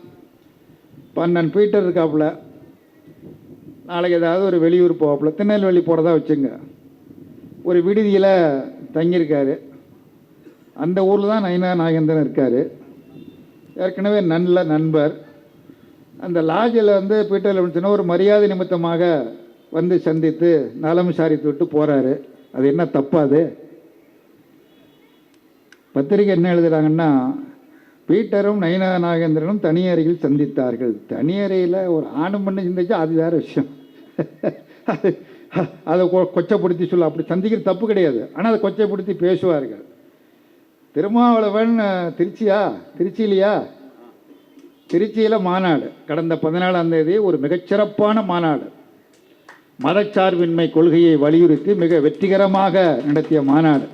இப்போ அண்ணன் பீட்டர் இருக்காப்புல, நாளைக்கு ஏதாவது ஒரு வெளியூர் போவாப்புல, திருநெல்வேலி போகிறதா வச்சுங்க, ஒரு விடுதியில் தங்கியிருக்காரு. அந்த ஊரில் தான் நயினா நாகேந்திரன் இருக்கார், ஏற்கனவே நல்ல நண்பர். அந்த லாட்ஜில் பீட்டர் சொன்ன ஒரு மரியாதை நிமித்தமாக சந்தித்து நலம் விசாரித்து விட்டு போகிறாரு. அது என்ன தப்பாது? பத்திரிகை என்ன எழுதுகிறாங்கன்னா, பீட்டரும் நயினா நாகேந்திரனும் தனியறையில் சந்தித்தார்கள். தனியறையில் ஒரு ஆணும் பண்ண சிந்திச்சா அது வேறு விஷயம். அதை கொச்சைப்படுத்தி சொல்ல, அப்படி சந்திக்கிறது தப்பு கிடையாது, ஆனால் அதை கொச்சைப்படுத்தி பேசுவார்கள். திருமாவளவன் திருச்சியிலையா திருச்சியில் மாநாடு கடந்த 14ஆம் தேதி ஒரு மிகச்சிறப்பான மாநாடு, மதச்சார்பின்மை கொள்கையை வலியுறுத்தி மிக வெற்றிகரமாக நடத்திய மாநாடு.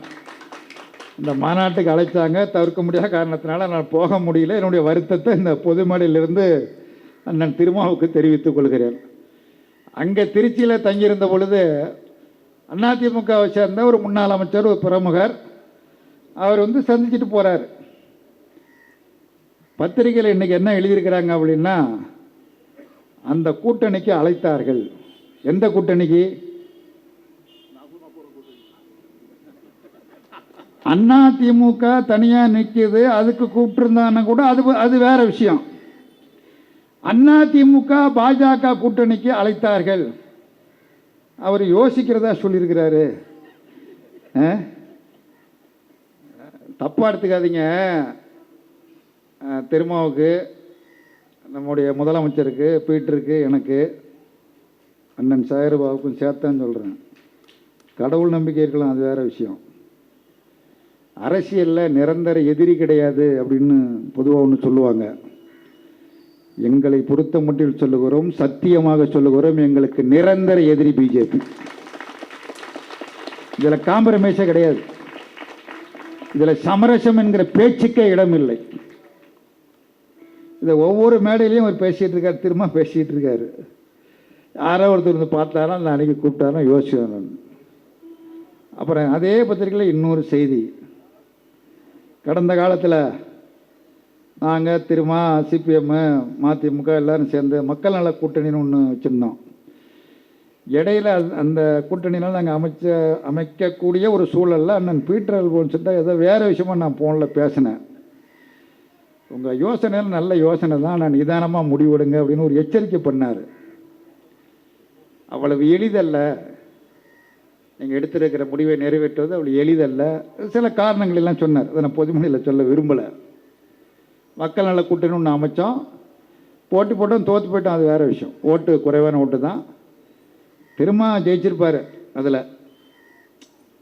இந்த மாநாட்டுக்கு அழைத்தாங்க, தவிர்க்க முடியாத காரணத்தினால நான் போக முடியல. என்னுடைய வருத்தத்தை இந்த பொது மேடையிலிருந்து அண்ணன் திருமாவுக்கு தெரிவித்துக் கொள்கிறேன். அங்கே திருச்சியில் தங்கியிருந்த பொழுது அதிமுகவை சேர்ந்த ஒரு முன்னாள் அமைச்சர், ஒரு பிரமுகர், அவர் சந்திச்சுட்டு போகிறார். பத்திரிகையில் இன்றைக்கி என்ன எழுதியிருக்கிறாங்க அப்படின்னா, அந்த கூட்டணிக்கு அழைத்தார்கள். எந்த கூட்டணிக்கு? அதிமுக தனியாக நிற்கிது, அதுக்கு கூப்பிட்டுருந்தாங்கன்னா கூட அது வேற விஷயம். அதிமுக பாஜக கூட்டணிக்கு அழைத்தார்கள். அவர் யோசிக்கிறதா சொல்லியிருக்கிறாரு. தப்பாக எடுத்துக்காதீங்க. திருமாவுக்கு, நம்முடைய முதலமைச்சருக்கு, பீட்டருக்கு, எனக்கு, அண்ணன் சாயர்பாபுக்கும் சேர்த்தான்னு சொல்கிறேன். கடவுள் நம்பிக்கை இருக்கலாம், அது வேறு விஷயம். அரசியலில் நிரந்தர எதிரி கிடையாது அப்படின்னு பொதுவாக ஒன்று சொல்லுவாங்க. எங்களை பொறுத்த மட்டில் சொல்லுகிறோம், சத்தியமாக சொல்லுகிறோம், எங்களுக்கு நிரந்தர எதிரி பிஜேபி. இதில் காம்ப்ரமைஸே கிடையாது. இதில் சமரசம் என்கிற பேச்சுக்கே இடமில்லை. இதை ஒவ்வொரு மேடையிலையும் அவர் பேசிகிட்டு இருக்கார், திரும்ப பேசிகிட்டு இருக்காரு. யாரோ ஒருத்தர் பார்த்தாரா, அந்த அன்னைக்கு கூப்பிட்டாரா யோசிச்சு. அப்புறம் அதே பத்திரிகையில் இன்னொரு செய்தி, கடந்த காலத்தில் நாங்கள் திருமா, சிபிஎம், மதிமுக எல்லோரும் சேர்ந்து மக்கள் நல கூட்டணின்னு ஒன்று வச்சுருந்தோம். இடையில் அந்த கூட்டணினால் நாங்கள் அமைக்கக்கூடிய ஒரு சூழலில் அண்ணன் பீட்டர் அல்போன்ஸ் சொல்லிட்டு ஏதோ வேறு விஷயமா நான் ஃபோனில் பேசினேன். உங்கள் யோசனையில் நல்ல யோசனை தான், நான் நிதானமாக முடிவெடுங்க அப்படின்னு ஒரு எச்சரிக்கை பண்ணார். அவ்வளவு எளிதல்ல, நீங்கள் எடுத்திருக்கிற முடிவை நிறைவேற்றுவது அவ்வளோ எளிதல்ல. சில காரணங்கள் எல்லாம் சொன்னார், அதை நான் பொதுமொழியில் சொல்ல விரும்பலை. மக்கள் நல கூட்டணி ஒன்று அமைச்சோம், போட்டி போட்டோம், தோற்று போயிட்டோம், அது வேறு விஷயம். ஓட்டு குறைவான ஓட்டு தான். திரும்ப ஜெயிச்சிருப்பார். அதில்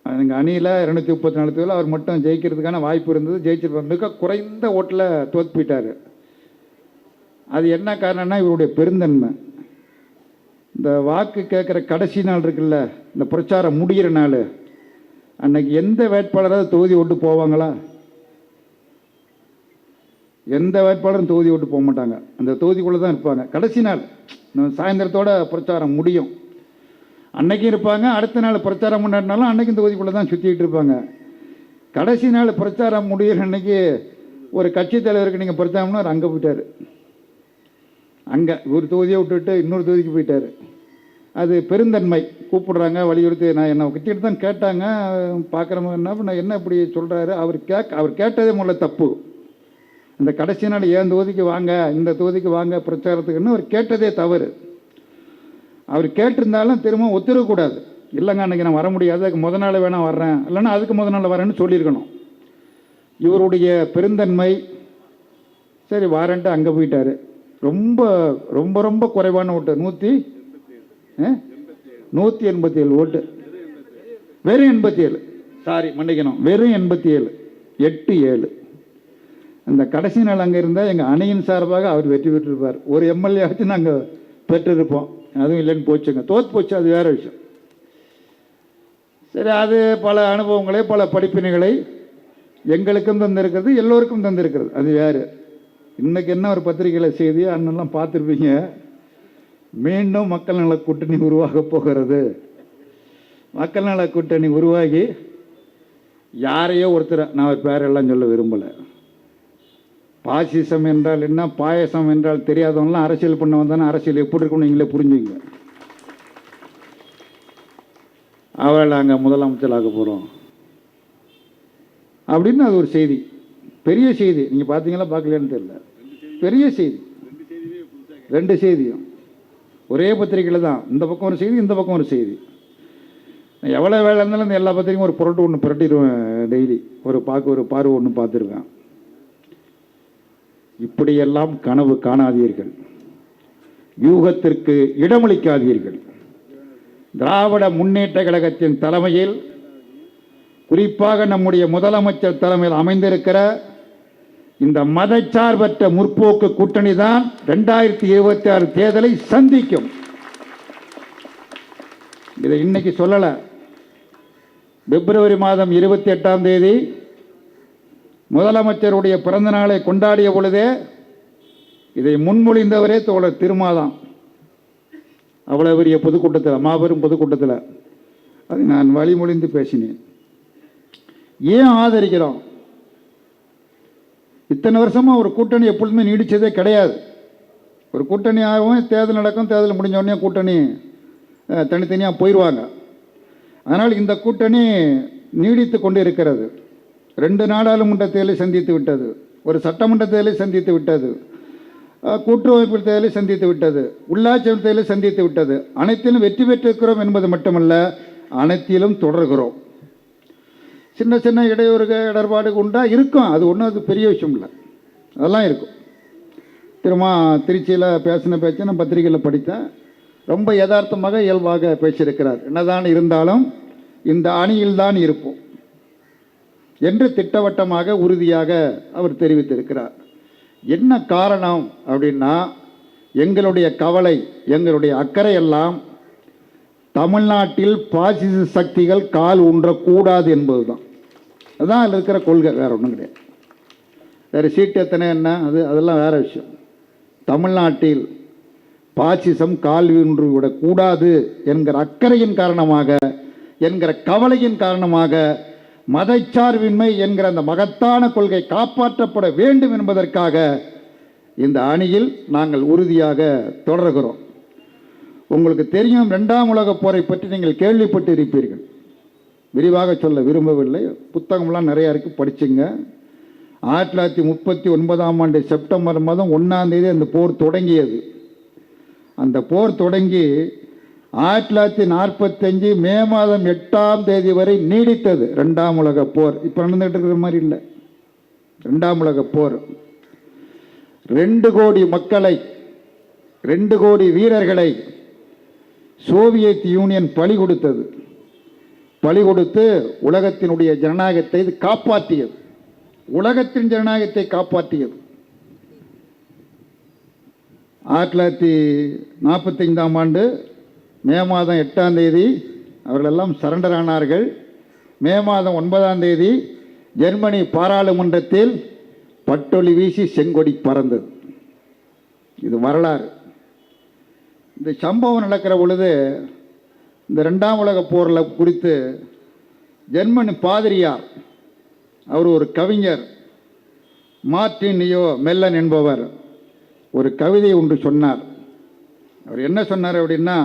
எங்கள் அணியில் 234 தொகுதியில் அவர் மட்டும் ஜெயிக்கிறதுக்கான வாய்ப்பு இருந்தது, ஜெயிச்சிருப்பார். மிக குறைந்த ஓட்டில் தோற்று போயிட்டார். அது என்ன காரணம்னா இவருடைய பெருந்தன்மை. இந்த வாக்கு கேட்குற கடைசி நாள் இருக்குல்ல, இந்த பிரச்சாரம் முடிகிற நாள், அன்னைக்கு எந்த வேட்பாளராக தொகுதி ஓட்டு போவாங்களா? எந்த வேட்பாளரும் தொகுதி ஓட்டு போக மாட்டாங்க, அந்த தொகுதிக்குள்ளே தான் இருப்பாங்க. கடைசி நாள் சாயந்தரத்தோட பிரச்சாரம் முடியும், அன்னைக்கும் இருப்பாங்க. அடுத்த நாள் பிரச்சாரம் முன்னாடினாலும் அன்னைக்கும் தொகுதிக்குள்ளே தான் சுற்றிக்கிட்டு இருப்பாங்க. கடைசி நாள் பிரச்சாரம் முடிகிற அன்னைக்கு ஒரு கட்சி தலைவருக்கு நீங்கள் பிரச்சாரம்னா அங்கே போயிட்டார். அங்கே ஒரு தொகுதியை விட்டுட்டு இன்னொரு தொகுதிக்கு போயிட்டார். அது பெருந்தன்மை. கூப்பிடுறாங்க, வலியுறுத்தி, நான் என்ன கிட்ட தான் கேட்டாங்க, பார்க்குறவங்க என்ன இப்படி சொல்கிறாரு. அவர் கேட்டதே முதல்ல தப்பு. இந்த கடைசி நாள் ஏன் தொகுதிக்கு வாங்க, இந்த தொகுதிக்கு வாங்க பிரச்சாரத்துக்குன்னு அவர் கேட்டதே தவறு. அவர் கேட்டிருந்தாலும் திரும்ப ஒத்துருக்கக்கூடாது. இல்லைங்க அன்றைக்கி நான் வர முடியாது, அதுக்கு முத நாள் வேணால் வர்றேன், இல்லைன்னா அதுக்கு முத நாள் வரேன்னு சொல்லியிருக்கணும். இவருடைய பெருந்தன்மை, சரி வாரன்ட்டு அங்கே போயிட்டார். ரொம்ப ரொம்ப ரொம்ப குறைவான ஓட்டு, 187 ஓட்டு. வெறும் 87, சாரி மன்னிக்கணும், வெறும் 87, 8-7. அந்த கடைசி நாள் அங்கே இருந்தால் எங்கள் அணியின் சார்பாக அவர் வெற்றி பெற்றிருப்பார். ஒரு எம்எல்ஏ வச்சு நாங்கள் பெற்றிருப்போம். அதுவும் இல்லைன்னு போச்சுங்க, தோற்று போச்சு, அது வேறு விஷயம். சரி, அது பல அனுபவங்களை, பல படிப்பினைகளை எங்களுக்கும் தந்திருக்கிறது, எல்லோருக்கும் தந்திருக்கிறது, அது வேறு. இன்றைக்கி என்ன ஒரு பத்திரிகையில் செய்தி அண்ணெல்லாம் பார்த்துருப்பீங்க, மீண்டும் மக்கள் நல கூட்டணி உருவாக போகிறது. மக்கள் நல கூட்டணி உருவாகி யாரையோ ஒருத்தர், நான் ஒரு பேரெல்லாம் சொல்ல விரும்பலை, பாசிசம் என்றால் என்ன, பாயசம் என்றால் தெரியாதவங்களாம் அரசியல் பண்ண வந்தானே, அரசியல் எப்படி இருக்குன்னு நீங்களே புரிஞ்சுங்க. அவள் அங்கே முதலமைச்சராக போகிறோம் அப்படின்னு அது ஒரு செய்தி, பெரிய செய்தி. நீங்கள் பார்த்தீங்களா பார்க்கலையான்னு தெரியல, பெரிய செய்தி. 2 செய்தியும் ஒரே பத்திரிகையில் தான், இந்த பக்கம் ஒரு செய்தி, இந்த பக்கம் ஒரு செய்தி. எவ்வளோ வேலை இருந்தாலும் இந்த எல்லா பத்திரிக்கையும் ஒரு புரட்டு ஒன்று புரட்டிடுவேன் டெய்லி, ஒரு பார்வை ஒன்று பார்த்துருவேன். இப்படியெல்லாம் கனவு காணாதீர்கள், யூகத்திற்கு இடமளிக்காதீர்கள். திராவிட முன்னேற்ற கழகத்தின் தலைமையில், குறிப்பாக நம்முடைய முதலமைச்சர் தலைமையில் அமைந்திருக்கிற இந்த மதச்சார்பற்ற முற்போக்கு கூட்டணி தான் 2026 தேர்தலை சந்திக்கும். இதை இன்னைக்கு சொல்லல. பிப்ரவரி மாதம் 28ஆம் தேதி முதலமைச்சருடைய பிறந்த நாளை கொண்டாடிய பொழுதே இதை முன்மொழிந்தவரே தோழர் திருமாதான். அவ்வளவு பெரிய பொதுக்கூட்டத்தில், மாபெரும் பொதுக்கூட்டத்தில் அதை நான் வழிமொழிந்து பேசினேன். ஏன் ஆதரிக்கிறோம்? இத்தனை வருஷமா ஒரு கூட்டணி எப்பொழுதுமே நீடிச்சதே கிடையாது. ஒரு கூட்டணி ஆகும், தேர்தல் நடக்கும், தேர்தல் முடிஞ்ச உடனே கூட்டணி தனித்தனியாக போயிடுவாங்க. அதனால் இந்த கூட்டணி நீடித்து கொண்டு இருக்கிறது. 2 நாடாளுமன்ற தேர்தலை சந்தித்து விட்டது, ஒரு சட்டமன்ற தேர்தலை சந்தித்து விட்டது, கூட்டுறவு தேர்தலை சந்தித்து விட்டது, உள்ளாட்சி தேர்தலை சந்தித்து விட்டது. அனைத்திலும் வெற்றி பெற்றிருக்கிறோம் என்பது மட்டுமல்ல, அனைத்திலும் தொடர்கிறோம். சின்ன சின்ன இடையூறுகள் இடர்பாடு உண்டா இருக்கும், அது ஒன்றும் அது பெரிய விஷயம் இல்லை, அதெல்லாம் இருக்கும். திருச்சியில் பேசின பேச்சு நான் பத்திரிகையில் படித்தேன். ரொம்ப யதார்த்தமாக இயல்பாக பேசியிருக்கிறார். என்னதான் இருந்தாலும் இந்த அணியில்தான் இருப்போம் என்று திட்டவட்டமாக உறுதியாக அவர் தெரிவித்திருக்கிறார். என்ன காரணம் அப்படின்னா, எங்களுடைய கவலை, எங்களுடைய அக்கறை எல்லாம் தமிழ்நாட்டில் பாசிச சக்திகள் கால் ஊன்றக்கூடாது என்பதுதான். அதுதான் அதில் இருக்கிற கொள்கை, வேற ஒன்றும் கிடையாது. வேறு சீட்டு எத்தனை என்ன, அதெல்லாம் வேற விஷயம். தமிழ்நாட்டில் பாசிசம் கால் ஊன்றி விடக்கூடாது என்கிற அக்கறையின் காரணமாக, என்கிற கவலையின் காரணமாக, மதச்சார்பின்மை என்கிற அந்த மகத்தான கொள்கை காப்பாற்றப்பட வேண்டும் என்பதற்காக இந்த அணியில் நாங்கள் உறுதியாக தொடர்கிறோம். உங்களுக்கு தெரியும், 2ஆம் உலகப் போரை பற்றி நீங்கள் கேள்விப்பட்டு இருப்பீர்கள். விரிவாக சொல்ல விரும்பவில்லை, புத்தகம்லாம் நிறையா இருக்குது, படிச்சுங்க. 1939ஆம் ஆண்டு செப்டம்பர் மாதம் 1ஆம் தேதி அந்த போர் தொடங்கியது. அந்த போர் தொடங்கி 1945 மே மாதம் 8ஆம் தேதி வரை நீடித்தது 2ஆம் உலகப் போர். இப்போ நடந்துகிட்டு இருக்கிற மாதிரி இல்லை. 2ஆம் உலகப் போர் 2 கோடி மக்களை, 2 கோடி வீரர்களை சோவியத் யூனியன் பலி கொடுத்தது. பலி கொடுத்து உலகத்தினுடைய ஜனநாயகத்தை இது காப்பாற்றியது, உலகத்தின் ஜனநாயகத்தை காப்பாற்றியது. 1945ஆம் ஆண்டு மே மாதம் 8ஆம் தேதி அவர்களெல்லாம் சரண்டர் ஆனார்கள். மே மாதம் 9ஆம் தேதி ஜெர்மனி பாராளுமன்றத்தில் பட்டொலி வீசி செங்கொடி பறந்தது. இது வரலாறு. இந்த சம்பவம் நடக்கிற பொழுது இந்த 2ஆம் உலகப் போரில் குறித்து ஜெர்மனி பாதிரியார், அவர் ஒரு கவிஞர், மார்ட்டின் நியோ மெல்லன் என்பவர் ஒரு கவிதை ஒன்று சொன்னார். அவர் என்ன சொன்னார் அப்படின்னா,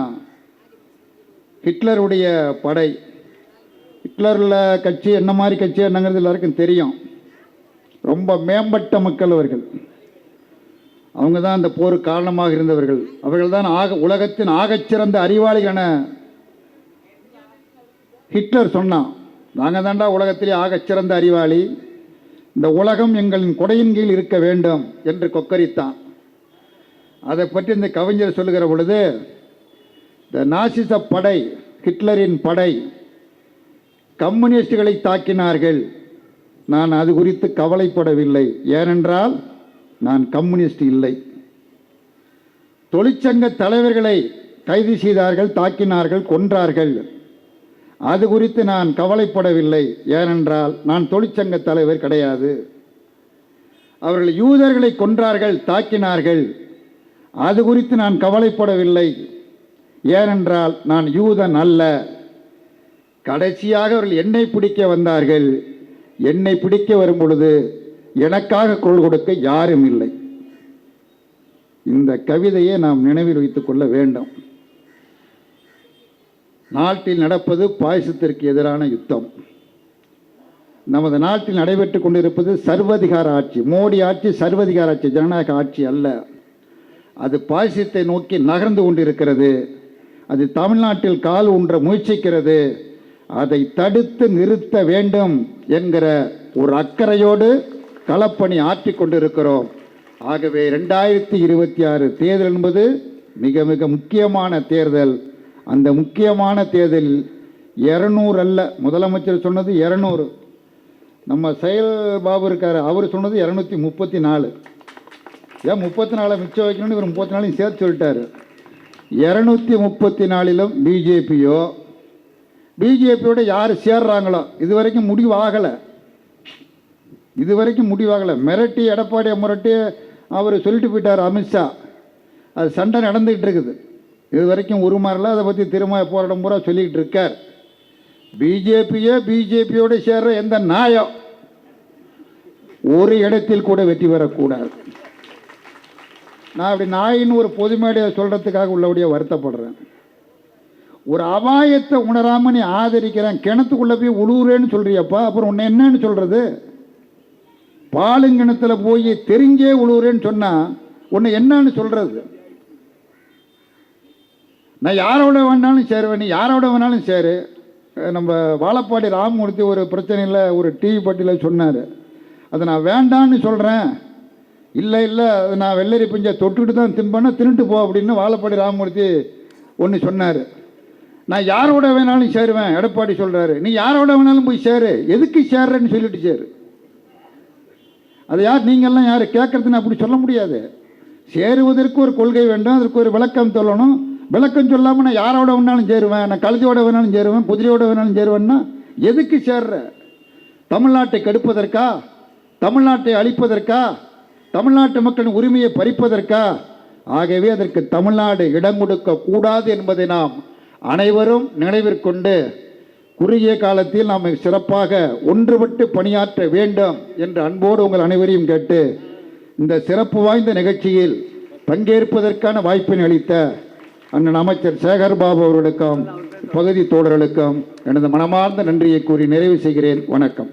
ஹிட்லருடைய படை, ஹிட்லரில் கட்சி என்ன மாதிரி கட்சி என்னங்கிறது எல்லாருக்கும் தெரியும். ரொம்ப மேம்பட்ட மக்கள் அவர்கள். அவங்க தான் அந்த போருக்கு காரணமாக இருந்தவர்கள். அவர்கள் தான் உலகத்தின் ஆகச்சிறந்த அறிவாளிகளான ஹிட்லர் சொன்னான், நாங்கள் தாண்டா உலகத்திலே ஆகச்சிறந்த அறிவாளி, இந்த உலகம் எங்களின் கொடையின் கீழ் இருக்க வேண்டும் என்று கொக்கரித்தான். அதை பற்றி இந்த கவிஞர் சொல்லுகிற பொழுது, இந்த நாசிச படை, ஹிட்லரின் படை கம்யூனிஸ்டுகளை தாக்கினார்கள், நான் அது குறித்து கவலைப்படவில்லை, ஏனென்றால் நான் கம்யூனிஸ்ட் இல்லை. தொழிற்சங்க தலைவர்களை கைது செய்தார்கள், தாக்கினார்கள், கொன்றார்கள், அது குறித்து நான் கவலைப்படவில்லை, ஏனென்றால் நான் தொழிற்சங்க தலைவர் கிடையாது. அவர்கள் யூதர்களை கொன்றார்கள், தாக்கினார்கள், அது குறித்து நான் கவலைப்படவில்லை, ஏனென்றால் நான் யூதன் அல்ல. கடைசியாக அவர்கள் என்னை பிடிக்க வந்தார்கள், என்னை பிடிக்க வரும் பொழுது எனக்காக குரல் கொடுக்க யாரும் இல்லை. இந்த கவிதையை நாம் நினைவில் வைத்துக் கொள்ள வேண்டும். நாட்டில் நடப்பது பாசிசத்திற்கு எதிரான யுத்தம். நமது நாட்டில் நடைபெற்றுக் கொண்டிருப்பது சர்வதிகார ஆட்சி. மோடி ஆட்சி சர்வதிகார ஆட்சி, ஜனநாயக ஆட்சி அல்ல. அது பாசிசத்தை நோக்கி நகர்ந்து கொண்டிருக்கிறது. அது தமிழ்நாட்டில் கால் ஊன்ற முயற்சிக்கிறது. அதை தடுத்து நிறுத்த வேண்டும் என்கிற ஒரு அக்கறையோடு களப்பணி ஆற்றிக் கொண்டிருக்கிறோம். ஆகவே 2026 தேர்தல் என்பது மிக மிக முக்கியமான தேர்தல். அந்த முக்கியமான தேர்தலில் 200 அல்ல, முதலமைச்சர் சொன்னது 200, நம்ம செயல் பாபு இருக்கார், அவர் சொன்னது 234. ஏன் 34 மிச்சம் வைக்கணும்னு இவர் 34 சேர்த்து சொல்லிட்டாரு. 234லும் பிஜேபியோட யார் சேர்றாங்களோ இது வரைக்கும் முடிவாகலை. மிரட்டி எடப்பாடியை முரட்டி அவர் சொல்லிட்டு போயிட்டார் அமித்ஷா. அது சண்டை நடந்துக்கிட்டு இருக்குது. இது வரைக்கும் உருமாறல. அதை பற்றி திரும்ப போராட்டம் பூரா சொல்லிக்கிட்டு இருக்கார். பிஜேபியோடு சேர்ற எந்த நாயம் ஒரு இடத்தில் கூட வெற்றி பெறக்கூடாது. நான் அப்படி நாயின்னு ஒரு பொது மேடையை சொல்கிறதுக்காக உள்ளபடியாக வருத்தப்படுறேன். ஒரு அபாயத்தை உணராமல் நீ ஆதரிக்கிறேன், கிணத்துக்குள்ளே போய் உழுவுறேன்னு சொல்கிறியப்பா, அப்புறம் உன்னை என்னன்னு சொல்கிறது? பாலுங்கிணத்தில் போய் தெரிஞ்சே உழுவுறேன்னு சொன்னால் உன்னை என்னன்னு சொல்கிறது? நான் யாரோட வேணாலும் சேருவேன், நீ யாரோட வேணாலும் சேரு. நம்ம வாழப்பாடி ராமமூர்த்தி ஒரு பிரச்சனையில் ஒரு டிவி பட்டியில் சொன்னார், அதை நான் வேண்டான்னு சொல்கிறேன். இல்லை அது நான் வெள்ளரி பிஞ்சை தொட்டுக்கிட்டு தான் திம்பேன்னா தின்னுட்டு போ அப்படின்னு வாழப்பாடி ராமமூர்த்தி ஒன்று சொன்னார். நான் யாரோட வேணாலும் சேருவேன் எடப்பாடி சொல்கிறாரு. நீ யாரோட வேணாலும் போய் சேரு, எதுக்கு சேர்றேன்னு சொல்லிட்டு சேரு. அதை நீங்கள்லாம் யார் கேட்குறதுன்னு அப்படி சொல்ல முடியாது. சேருவதற்கு ஒரு கொள்கை வேண்டும், அதற்கு ஒரு விளக்கம் சொல்லணும். விளக்கம் சொல்லாமல் நான் யாரோட வேணாலும் சேருவேன், நான் கழுதையோட வேணாலும் சேருவேன், குதிரையோட வேணாலும் சேருவேன்னா எதுக்கு சேர்ற? தமிழ்நாட்டை கெடுப்பதற்கா? தமிழ்நாட்டை அழிப்பதற்கா? தமிழ்நாட்டு மக்களின் உரிமையை பறிப்பதற்கா? ஆகவே அதற்கு தமிழ்நாடு இடம் கொடுக்க கூடாது என்பதை நாம் அனைவரும் நினைவிற்கொண்டு குறுகிய காலத்தில் நாம் சிறப்பாக ஒன்றுபட்டு பணியாற்ற வேண்டும் என்று அன்போடு உங்கள் அனைவரையும் கேட்டு இந்த சிறப்பு வாய்ந்த நிகழ்ச்சியில் பங்கேற்பதற்கான வாய்ப்பினை அளித்த அண்ணன் அமைச்சர் சேகர் பாபு அவர்களுக்கும் பகுதி தோழர்களுக்கும் எனது மனமார்ந்த நன்றியை கூறி நிறைவு செய்கிறேன். வணக்கம்.